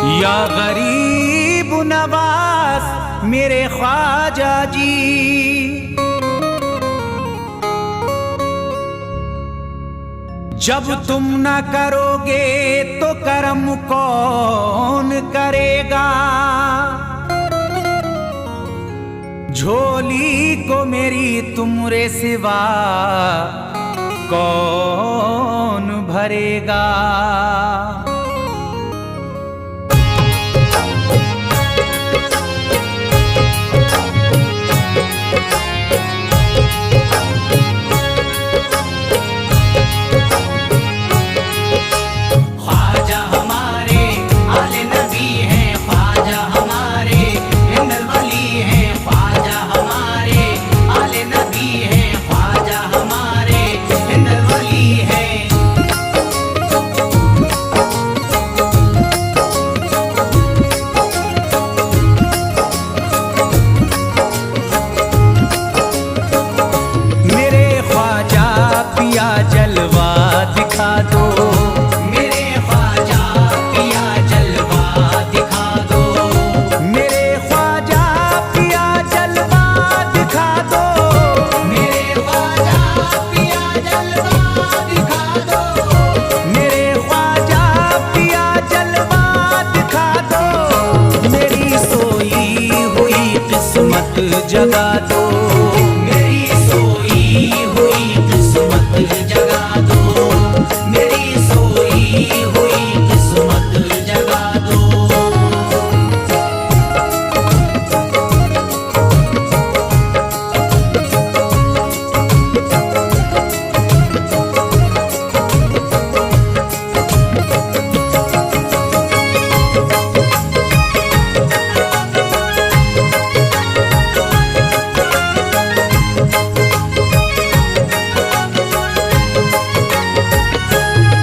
या गरीब नवाज मेरे ख्वाजा जी, जब तुम न करोगे तो करम कौन करेगा। झोली को मेरी तुमरे सिवा कौन भरेगा। जगा दो मेरी सोई हुई किस्मत, जगा दो मेरी सोई हुई किस्मत, जगा दो।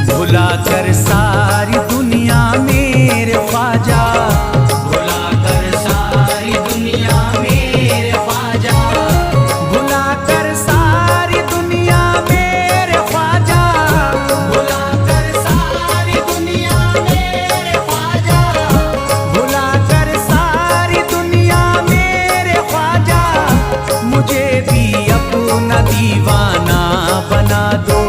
भुलाकर सारी दुनिया मेरे ख्वाजा, भुलाकर सारी दुनिया मेरे ख्वाजा, भुलाकर सारी दुनिया मेरे ख्वाजा, भुलाकर सारी दुनिया मेरे ख्वाजा, भुलाकर सारी दुनिया मेरे ख्वाजा, मुझे भी अपना दीवाना बना दो।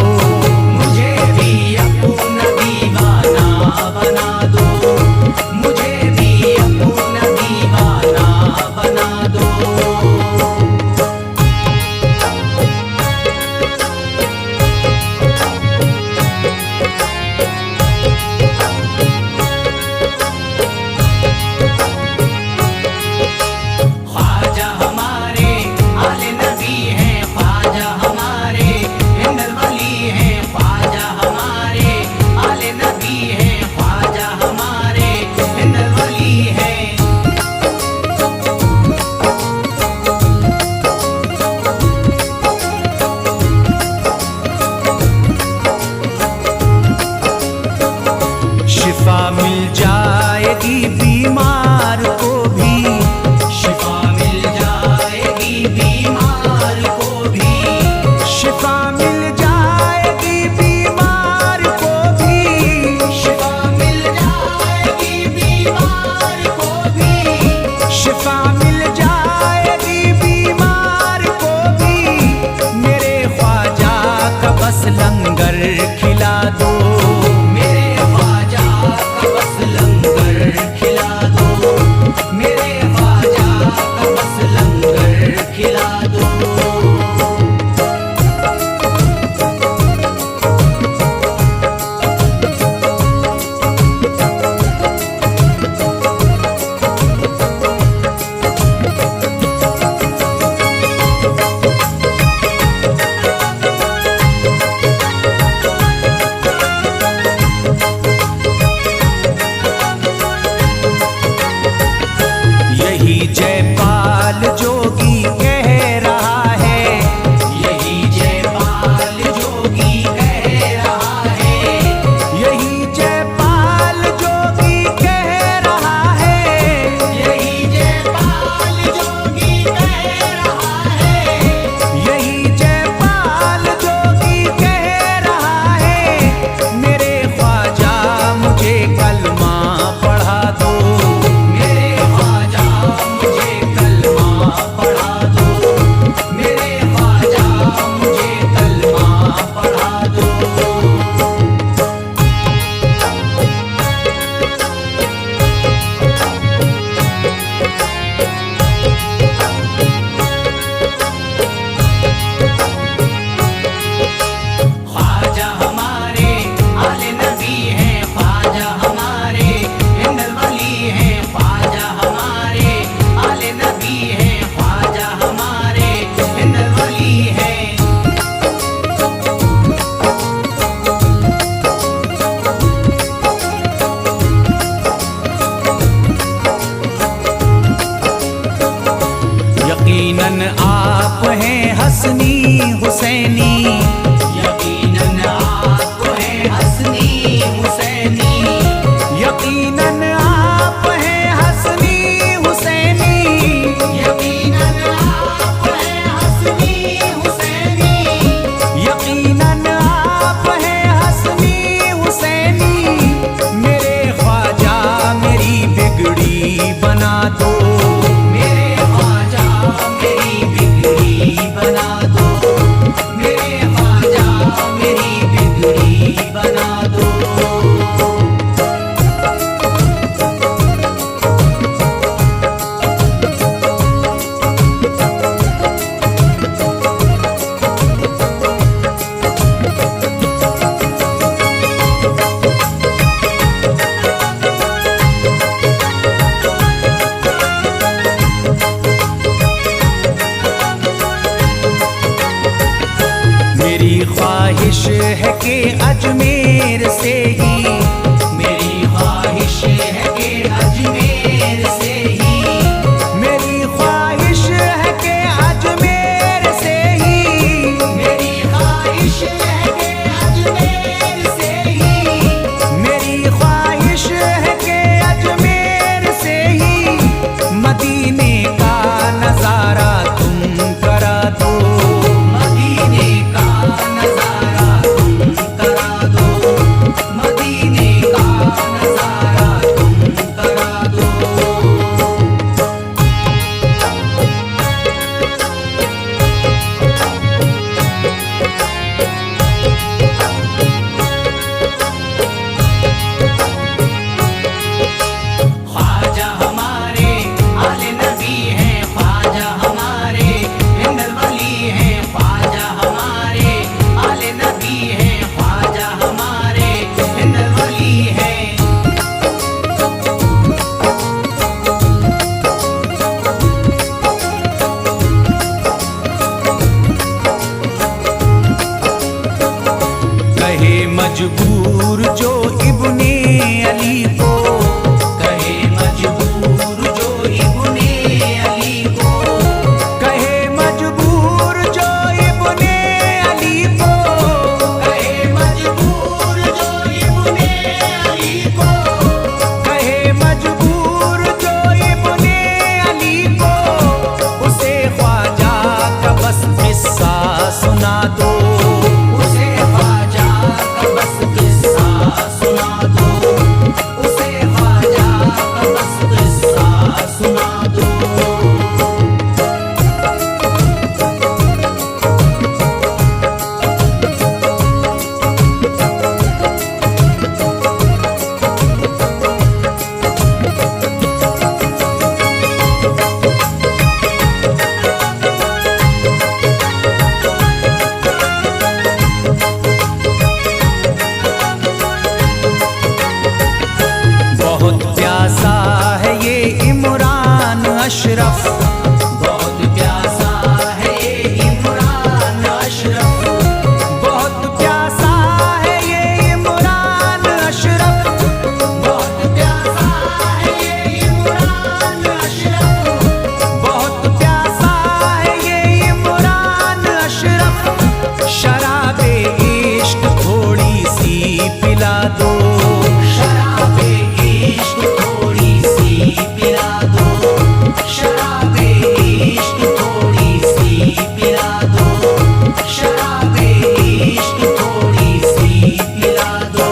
शिफा मिल जाएगी बीमार को भी, शिफा मिल जाएगी बीमार को भी, शिफा मिल जाएगी बीमार को भी, शिफा मिल जाएगी बीमार को भी, शिफा मिल जाएगी बीमार को भी। मेरे ख्वाजा का बस लंगर खिला दो, हुसैनी, यकीनन आप हैं हसनी हुसैनी, यकीनन आप हैं हसनी हुसैनी, यकीनन आप हैं हसनी हुसैनी, यकीनन आप हैं हसनी हुसैनी। मेरे ख्वाजा मेरी बिगड़ी बना दो, मेरे ख्वाजा मेरी बिगड़ी बना दो, मेरे ख्वाजा मेरी बिगड़ी बना दो। मेरी ख्वाहिश है कि अजमेर से ही, मेरी ख्वाहिश है कि अजमेर से ही, मेरी ख्वाहिश है कि अजमेर से ही, मेरी ख्वाहिश है कि अजमेर से ही, मेरी ख्वाहिश है कि अजमेर से ही मदीने का नजारा तुम करा दो, मदीने का नजारा तुम करा दो, मदीने का नजारा तुम करा दो। ख्वाजा हमारे आले नबी हैं, ख्वाजा हमारे हिंदल वली हैं, ख्वाजा हमारे आले नबी हैं, ख्वाजा हमारे हिंदल वली हैं। कहे मजबूर जो इब्ने अली को, कहे मजबूर जो इब्ने अली को, कहे मजबूर जो इब्ने अली को, कहे मजबूर जो इब्ने अली को, कहे मजबूर जो इब्ने अली को, उसे ख्वाजा का बस किस्सा सुना दो, उसे ख्वाजा का बस किस्सा सुना दो, उसे ख्वाजा का बस किस्सा सुना दो। बहुत प्यासा है ये इमरान अशरफ, बहुत प्यासा है ये इमरान अशरफ, बहुत प्यासा है ये इमरान अशरफ, बहुत प्यासा है ये इमरान अशरफ, बहुत प्यासा है ये इमरान अशरफ। शराबे इश्क थोड़ी सी पिला दो, शराबे इश्क थोड़ी सी पिला दो, शराबे इश्क थोड़ी सी पिला दो, शराबे इश्क थोड़ी सी पिला दो।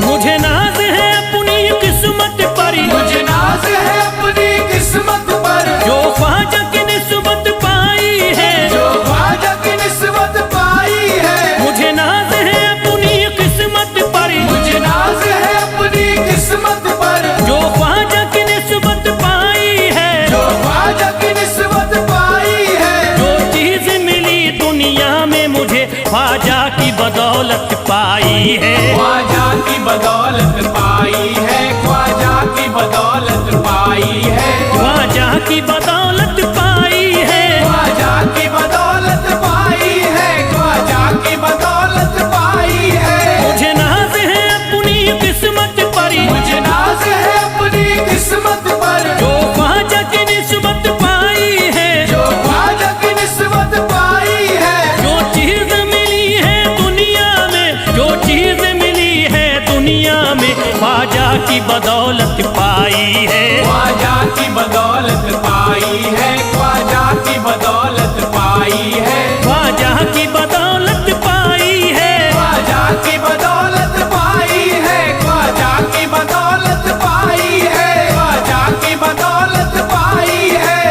मुझे नाज है अपनी किस्मत पर, मुझे नाज है अपनी किस्मत पर, जो ख्वाजा की निस्बत पाई है, जो ख्वाजा की निस्बत पाई है। मुझे नाज है अपनी किस्मत पर, मुझे नाज है अपनी किस्मत पर, जो ख्वाजा की निस्बत पाई है, जो ख्वाजा की निस्बत पाई है। जो चीज मिली दुनिया में मुझे ख्वाजा की बदौलत पाई पाई है। ख्वाजा की बदौलत पाई है, ख्वाजा की बदौलत पाई है, ख्वाजा की बदौलत पाई है। ख्वाजा की बदौलत पाई है, ख्वाजा की बदौलत पाई है। मुझे नाज है अपनी किस्मत पर, मुझे नाज है अपनी किस्मत पर, जो ख्वाजा की निस्बत पाई है। जो ख्वाजा की निस्बत पाई है। जो चीज मिली है दुनिया में, जो चीज मिली है दुनिया में, ख्वाजा की बदौलत पाई है। ख्वाजा की बदौलत पाई है, ख्वाजा की बदौलत पाई है, ख्वाजा की बदौलत पाई है। ख्वाजा की बदौलत पाई है, ख्वाजा की बदौलत पाई है, ख्वाजा की बदौलत पाई है।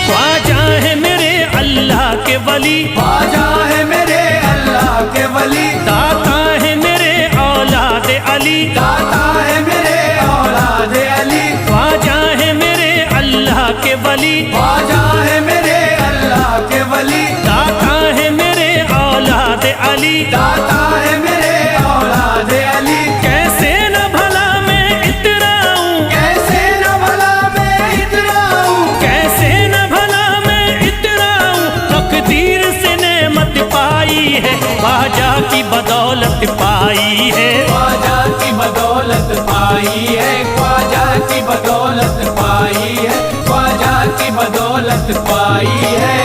ख्वाजा है मेरे अल्लाह के वली, ख्वाजा है मेरे अल्लाह के वली, दाता है मेरे औलाद अली। दाता है मेरे औलाद अली, ख्वाजा है मेरे अल्लाह के वली, ख्वाजा है मेरे अल्लाह के वली, दाता है मेरे औलाद अली। दाता है मेरे औलाद अली। कैसे न भला मैं इतराऊं, कैसे न भला मैं इतराऊं, कैसे न भला मैं इतराऊं, तकदीर से नेमत पाई है। ख्वाजा की बदौलत पाई है। ख्वाजा की बदौलत पाई है, ख्वाजा की बदौलत पाई है, ख्वाजा की बदौलत पाई है।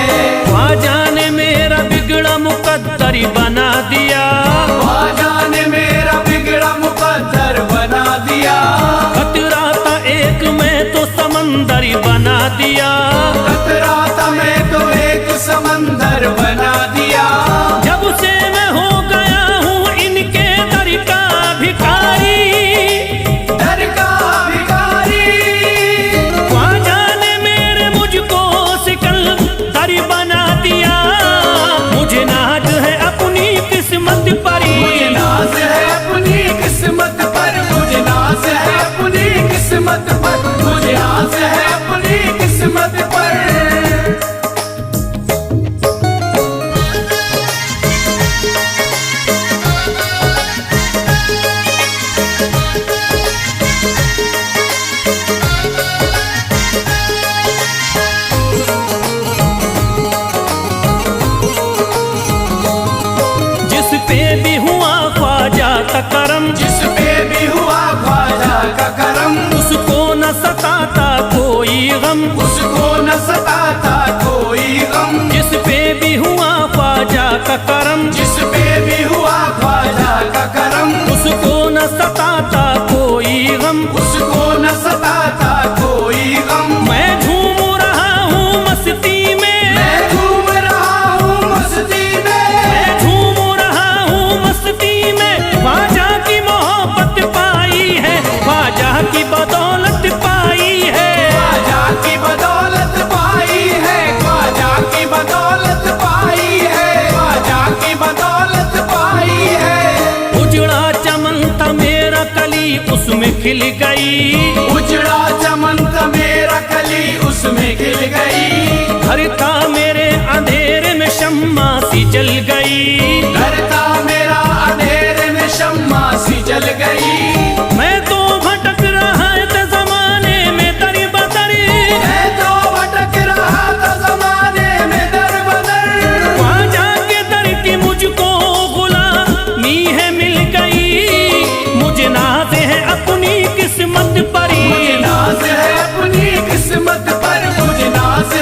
ख्वाजा ने मेरा बिगड़ा मुकद्दर बना दिया, ख्वाजा ने मेरा बिगड़ा मुकद्दर बना दिया, खतरा था एक मैं तो समंदर बना दिया। खतरा था मैं तो एक समंदर बना दिया। जब से मैं हो गया हूँ इनके दर का भिखारी, दर का भिखारी, ख्वाजा ने मेरे मुझको सिकंदर बना दिया। मुझे नाज है अपनी किस्मत पर, मुझे नाज है अपनी किस्मत पर, मुझे नाज है अपनी किस्मत पर, मुझे नाज है अपनी किस्मत पर। जिस पे भी हुआ ख्वाजा का करम, जिस पे भी हुआ ख्वाजा का करम, उसको न सताता कोई गम। उसको न सताता कोई गम। जिस पे भी हुआ ख्वाजा का करम, जिस पे भी हुआ ख्वाजा का करम, उसको न सताता कोई गम। उसको न सताता कोई गम। मैं झूम रहा हूँ मस्ती में, मैं झूम रहा हूँ मस्ती में, मैं झूम रहा हूँ मस्ती में। ख्वाजा की मोहब्बत पाई है, ख्वाजा की बदौलत पाई है। ख्वाजा की बदौलत पाई है, ख्वाजा की बदौलत पाई है, ख्वाजा की बदौलत पाई है। उजड़ा चमन था मेरा कली उसमें खिल गई, उजड़ा चमन था मेरा कली उसमें खिल गई। घर था मेरे अंधेरे में शम्मा सी जल गई। घर था मेरा अंधेरे में शम्मा सी जल गई। मैं तो भटक रहा था जमाने में दर बदर, मैं तो भटक रहा था जमाने में दर बदर। ख्वाजा के दर की मुझको गुलामी है मिल गई। मुझे नाज है अपनी किस्मत पर, मुझे नाज है अपनी किस्मत पर, मुझे नाज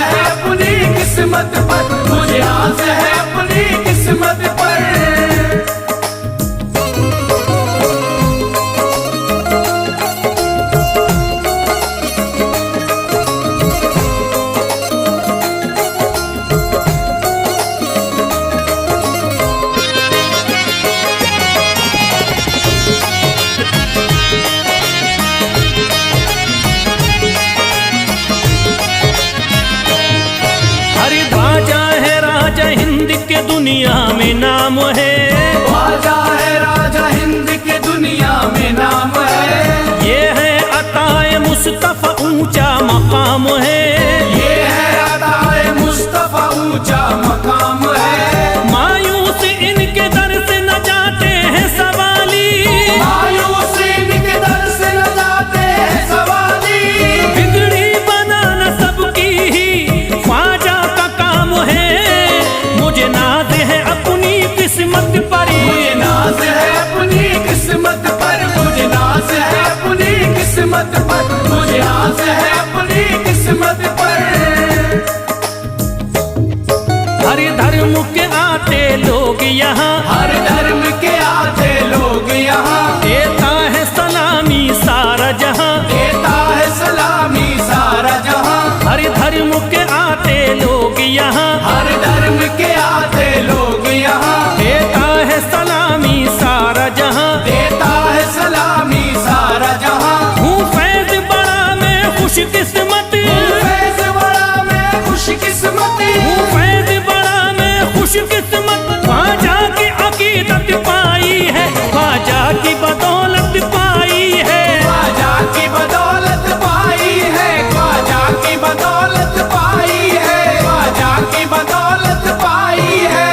दुनिया में नाम है। ख्वाजा है राजा हिंद के दुनिया में नाम है। ये है अताए मुस्तफा ऊंचा मकाम है। ये है अताए मुस्तफा ऊंचा मकाम है। मायूस इनके दर से न जाते हैं सवाली। मायूस इनके दर से न जाते हैं सवाली। बिगड़ी बनाना सबकी ही ख्वाजा का काम है। मुझे नाज है अपनी किस्मत पर। मुझे नाज है अपनी किस्मत पर। मुझे नाज है अपनी किस्मत पर। मुझे नाज है अपनी किस्मत पर। हर धर्म के आते लोग यहाँ। हर धर्म के आते लोग यहाँ। देता है सलामी सारा जहाँ। देता है सलामी सारा जहाँ। हर धर्म के आते लोग यहाँ। हर धर्म के आते लोग यहाँ। देता है सलामी सारा जहाँ। देता है सलामी सारा जहाँ। हूँ फैज बड़ा मैं खुशकिस्मत। फैज बड़ा मैं खुशकिस्मत। हूँ फैज बड़ा मैं खुशकिस्मत। ख्वाजा की अकीदत पाई है। ख्वाजा की बदौलत पाई है। ख्वाजा की बदौलत पाई है। ख्वाजा की बदौलत पाई है। ख्वाजा की बदौलत पाई है।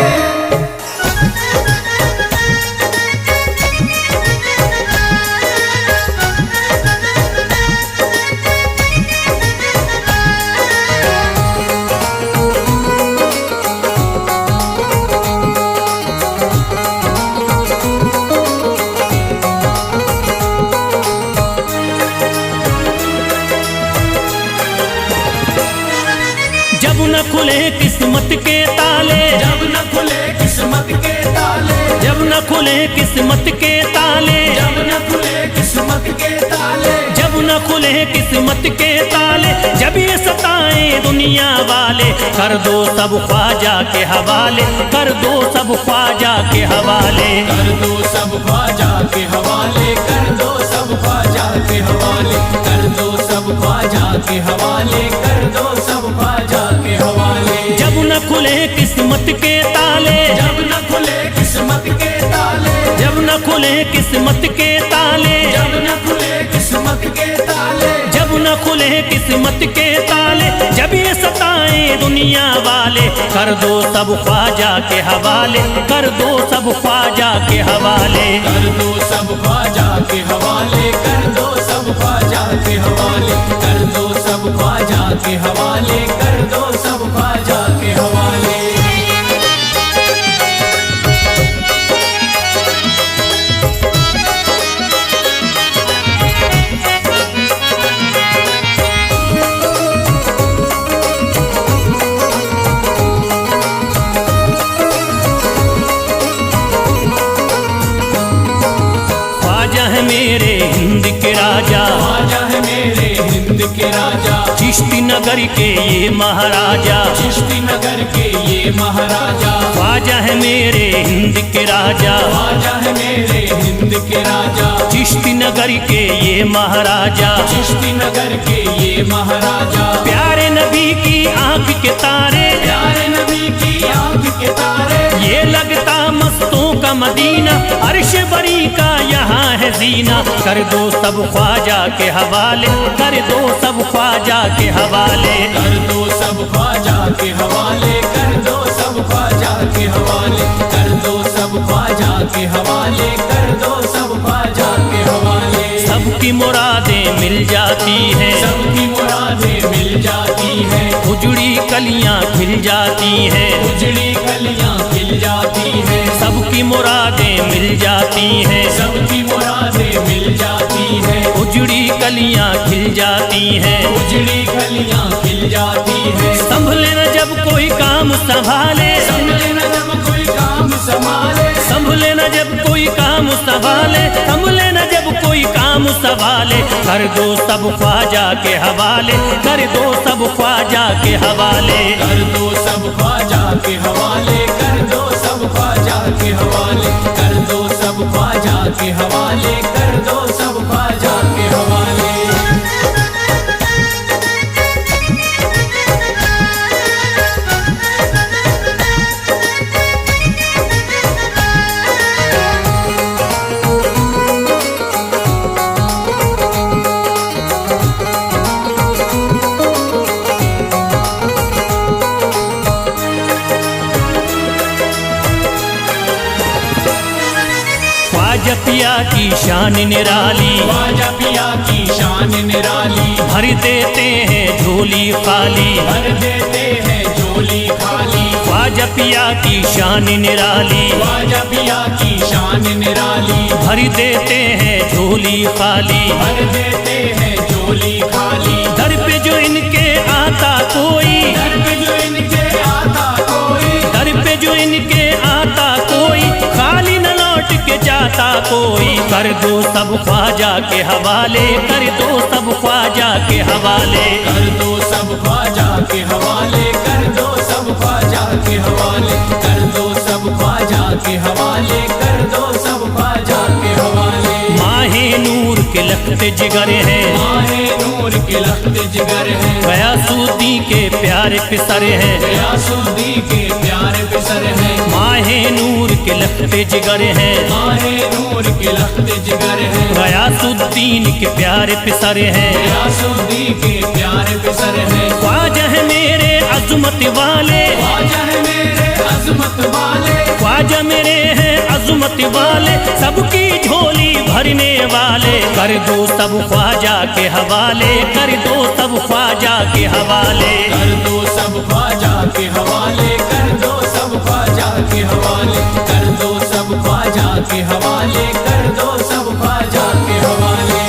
जब न खुले किस्मत के ताले। जब न खुले किस्मत के ताले। जब न खुले किस्मत के ताले। जब न खुले किस्मत के ताले। जब न खुले किस्मत के ताले। जब ये सताए दुनिया वाले। कर दो सब ख्वाजा के हवाले। कर दो सब ख्वाजा के हवाले। कर दो सब ख्वाजा के हवाले। कर दो सब ख्वाजा के हवाले। कर दो सब ख्वाजा के हवाले। कर दो सब ख्वाजा के हवाले। जब न खुले किस्मत के ताले। जब न खुले किस्मत के ताले। जब न खुले किस्मत के ताले। जब न खुले किस्मत के ताले। जब न खुले किस्मत के ताले। जब ये सताए दुनिया वाले। कर दो सब ख्वाजा के हवाले। कर दो सब ख्वाजा के हवाले। कर दो सब ख्वाजा के हवाले। कर दो सब ख्वाजा के हवाले। कर दो सब ख्वाजा के हवाले। कर दो सब ख्वाजा के हवाले। ख्वाजा है मेरे हिंद के राजा। ख्वाजा है मेरे हिंद के राजा। चिश्ती नगर के ये महाराजा। चिश्ती नगर के ये महाराजा। ख्वाजा है मेरे हिंद के राजा। ख्वाजा है मेरे हिंद के राजा। चिश्ती नगर के ये महाराजा। चिश्ती नगर के ये महाराजा। प्यारे नबी की आंख के तारे। प्यारे नबी की आंख के तारे। ये लगता मस्तों का मदीना। अर्श बरी का यहाँ है जीना। कर दो सब ख्वाजा के हवाले। कर दो सब ख्वाजा के हवाले। कर दो सब ख्वाजा के हवाले। कर दो सब ख्वाजा के हवाले। कर दो सब ख्वाजा के हवाले। कर दो सब ख्वाजा के हवाले। सबकी मुरादें मिल जाती हैं। सबकी मुरादें मिल जाती हैं। उजड़ी कलियां खिल जाती हैं। उजड़ी कलियां खिल जाती हैं। सबकी मुरादें मिल जाती हैं। सबकी मुरादें मिल जाती हैं। उजड़ी कलियां खिल जाती हैं। उजड़ी कलियां खिल जाती हैं। संभले न जब कोई काम संभाले। संभले न जब कोई काम संभाले। संभले न जब कोई काम संभाले। संभले न जब कोई काम संभाले। कर दो सब ख्वाजा के हवाले। कर दो सब ख्वाजा के हवाले। कर दो सब ख्वाजा के हवाले। कर दो सब ख्वाजा के हवाले। कर दो सब ख्वाजा के हवाले। कर दो सब ख्वाजा के हवाले। की शान निराली, ख्वाजा पिया की शान निराली, भर देते हैं झोली खाली, भर देते हैं झोली खाली। ख्वाजा पिया की शान निराली, ख्वाजा पिया की शान निराली, भर देते हैं झोली खाली, भर देते हैं झोली खाली। दर पे जो इनके आता कोई, दर पे जो इनके आता कोई, दर पे जो इनके आता कोई, खाली न लौट के जाता कोई। कर दो सब ख्वाजा के हवाले, कर दो सब ख्वाजा के हवाले, कर दो सब ख्वाजा के हवाले, कर दो सब ख्वाजा के हवाले, कर दो सब ख्वाजा के हवाले, कर दो सब ख्वाजा के हवाले। माहे नूर के लखते जिगर है, माहे नूर के लखते जिगर है, गयासुद्दीन के प्यारे पिसर है, गयासुद्दीन के प्यारे पिसर है। माहे नूर के लखते जिगर है, माहे नूर के लखते जिगर है, गयासुद्दीन के प्यारे पिसर है। गयासुद्दीन के प्यारे पिसर है। ख्वाजा है मेरे अजमत वाले, ख्वाजा है मेरे अजमत वाले, ख्वाजा मेरे हैं अजमत वाले, सबकी झोली भरने वाले। कर दो सब ख्वाजा के हवाले, कर दो सब ख्वाजा के हवाले, कर दो सब ख्वाजा के हवाले, कर दो सब ख्वाजा के हवाले, कर दो सब ख्वाजा के हवाले, कर दो सब ख्वाजा के हवाले।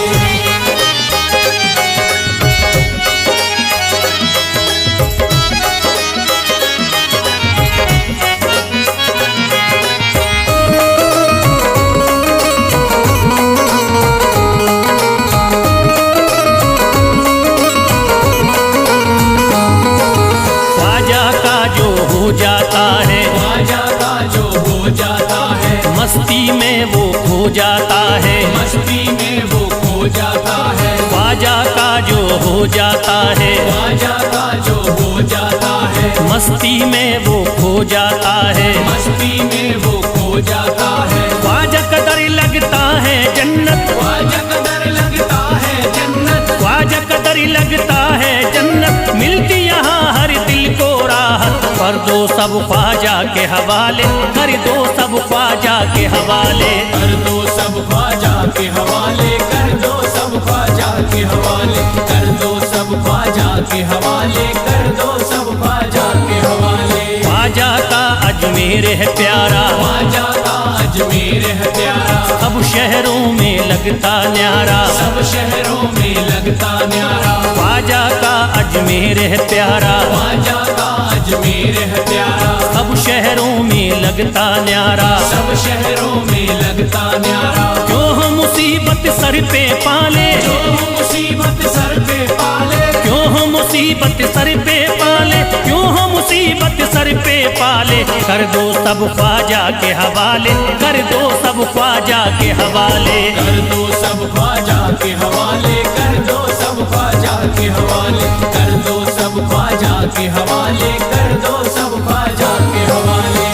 जाता है, ख्वाजा का जो हो जाता है, मस्ती में वो खो जाता है, मस्ती में वो खो जाता है। ख्वाजा का जो हो जाता है, ख्वाजा का जो हो जाता है, मस्ती में वो खो जाता है, मस्ती में वो खो जाता है। ख्वाजा कदर लगता है जन्नत, ख्वाजा कदर लगता है जन्नत, ख्वाजा कदर लगता है जन्नत, मिलती यहाँ हर दिल को राहत। कर दो सब ख्वाजा के हवाले, कर दो सब ख्वाजा के हवाले, कर दो सब ख्वाजा के हवाले, कर दो सब ख्वाजा के हवाले, कर दो सब ख्वाजा के हवाले, कर दो सब ख्वाजा के हवाले। ख्वाजा का अजमेर है प्यारा, ख्वाजा का अजमेर है प्यारा, सब शहरों में लगता न्यारा, सब शहरों में लगता न्यारा। ख्वाजा का अजमेर है प्यारा, ख्वाजा का अजमेर है प्यारा, सब शहरों में लगता न्यारा, सब शहरों में लगता न्यारा। क्यों हम मुसीबत सर पे पाले, जो मुसीबत सर पे पाले, क्यों हम मुसीबत सर पे पाले, क्यों हम मुसीबत सर पे पाले। कर दो सब ख्वाजा के हवाले, कर दो सब ख्वाजा के हवाले, कर दो सब ख्वाजा के हवाले, कर दो सब ख्वाजा के हवाले, कर दो सब ख्वाजा के हवाले, कर दो सब ख्वाजा के हवाले।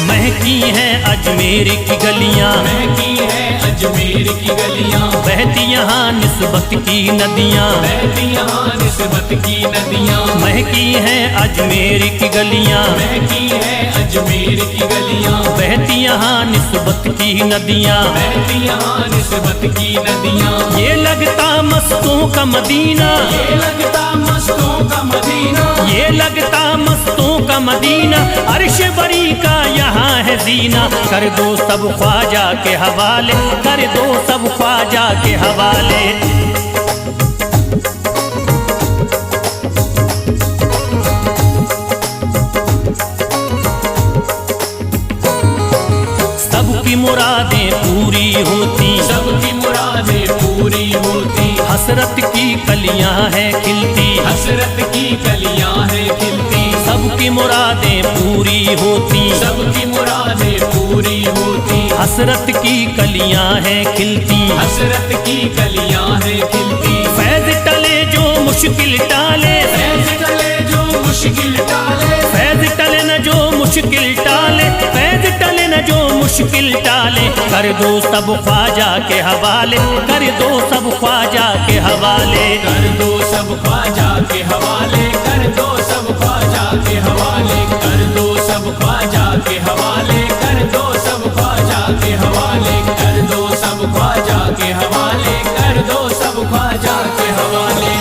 महकी हैं अजमेर की गलियां, महकी है अजमेर की गलियां, बहती यहाँ निस्बत की नदियाँ, बहती यहाँ निस्बत की नदियां। महकी हैं अजमेर की गलियां, महकी है अजमेर की गलियां, बहती यहाँ निस्बत की नदियाँ, बहती यहाँ निस्बत की नदियां। ये लगता मस्तों का मदीना, ये लगता मस्तों का मदीना, ये लगता मस्तों का मदीना, अर्श बरी का यहाँ है जीना। कर दो सब ख्वाजा के हवाले, कर दो सब ख्वाजा के हवाले। सबकी मुरादें पूरी होती, सबकी मुरादें पूरी होती, हसरत की कलियां हैं खिलती, हसरत की कलियां हैं खिलती। सबकी मुरादें पूरी होती, सबकी मुरादें पूरी होती, हसरत की कलियां हैं खिलती, हसरत की कलियां हैं खिलती। फैज टले जो मुश्किल टाले, फैज टले जो मुश्किल टाले, फैज टले न जो मुश्किल टाले, फैज टले न जो मुश्किल टाले। कर दो सब ख्वाजा के हवाले, कर दो सब ख्वाजा के हवाले। कर दो सब ख्वाजा के हवाले, कर दो सब ख्वाजा के हवाले, कर दो सब ख्वाजा के हवाले, कर दो सब ख्वाजा के हवाले, कर दो सब ख्वाजा के हवाले, कर दो सब ख्वाजा के हवाले।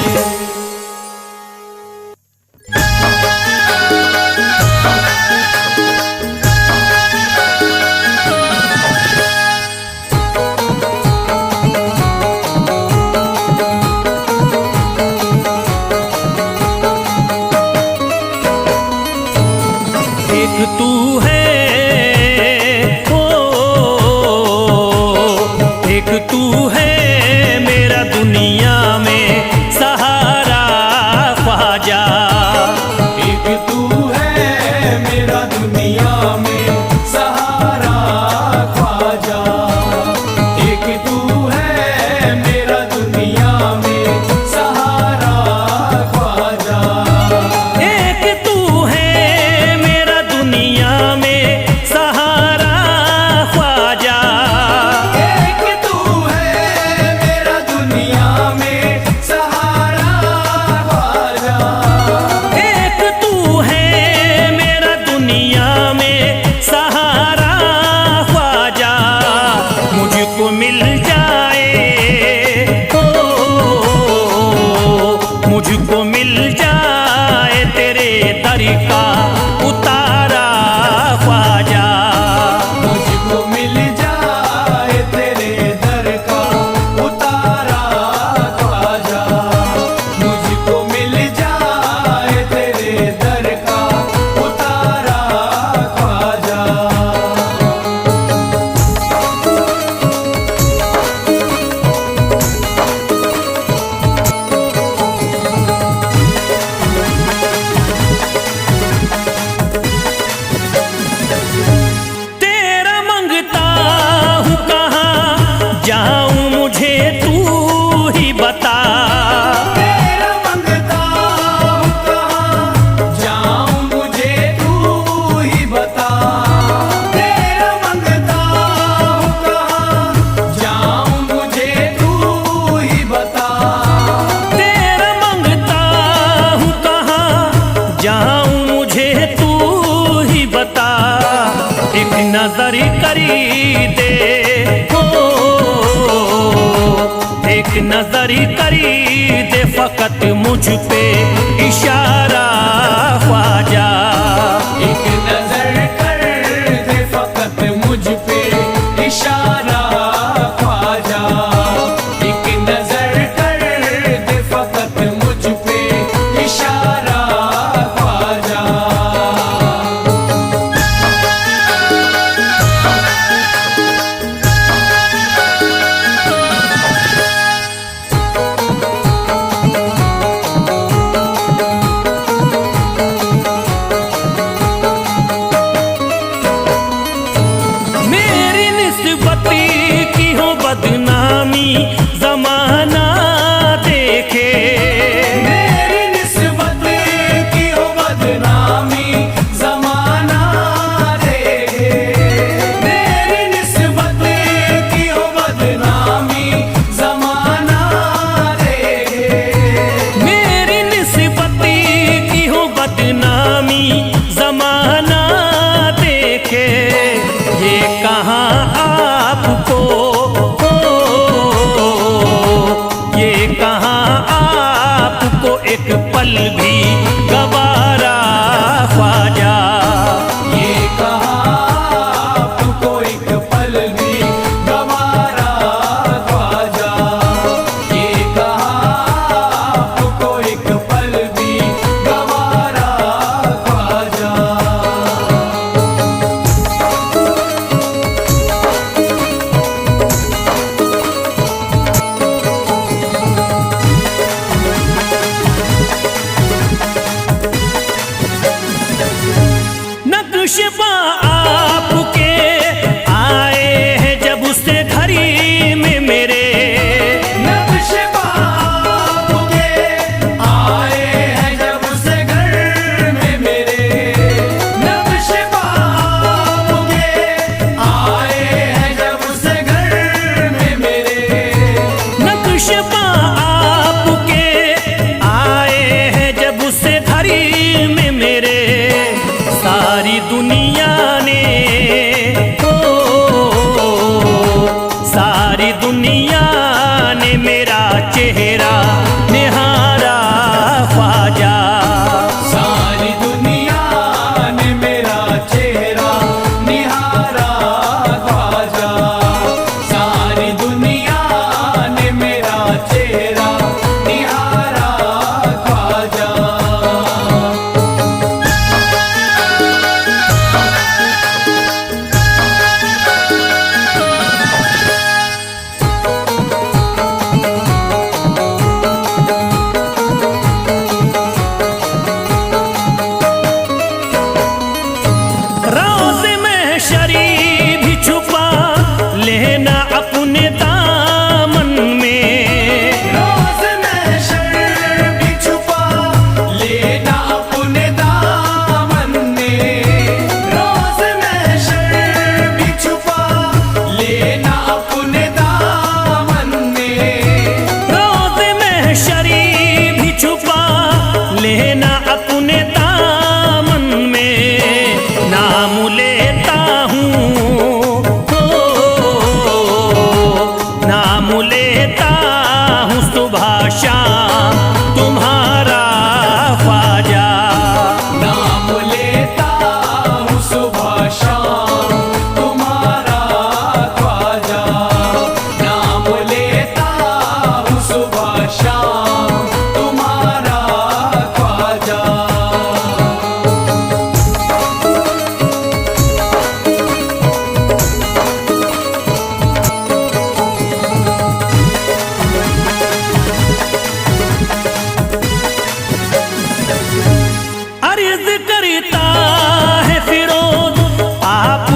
एक तू है ओ, एक तू है मेरा दुनिया में सहारा ख्वाजा। एक तू है मेरा दुनिया में सहारा ख्वाजा, एक तू है मेरा दुनिया में सहारा ख्वाजा, एक तू है मेरा दुनिया में सहारा ख्वाजा। एक तू है मेरा दुनिया में सहारा ख्वाजा, एक तू है मेरा दुनिया में सहारा ख्वाजा। मुझको मिल जाए ओ, मुझको मिल जाए तेरे दर का उतारा ख्वाजा। मुझको मिल जाए तेरे दर का उतारा ख्वाजा, मुझको मिल जाए तेरे दर का उतारा ख्वाजा। तेरा मंगता हूँ कहाँ जाऊँ मुझे तू ही बता। तेरा मंगता हूँ कहाँ जाऊँ मुझे तू ही बता, तेरा मंगता हूँ कहाँ जाऊँ मुझे तू ही बता, तेरा मंगता हूँ कहाँ जाऊँ मुझे तू ही बता। एक नजर करी दे हो, एक नजर करी दे फकत मुझ पे इशारा ख्वाजा। एक नजर कर दे फकत मुझ पे इशारा ख्वाजा, एक नजर कर दे फकत मुझ पे इशारा ख्वाजा। मेरी निस्बत की हो बदनामी जमाना देखे। मेरी निस्बत की हो बदनामी जमाना देखे, मेरी निस्बत की हो बदनामी जमाना देखे, मेरी निस्बत की हो बदनामी जमाना देखे। ये कहाँ आपको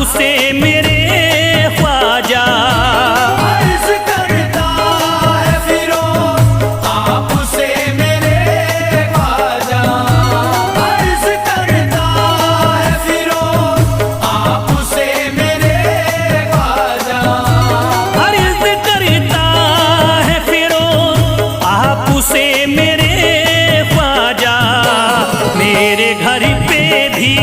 से मेरे ख्वाजा। अर्ज करता है फिरोज आपसे मेरे ख्वाजा। अर्ज करता है फिरोज आपसे मेरे ख्वाजा। अर्ज करता है फिरोज आपसे मेरे ख्वाजा। मेरे घर पे भी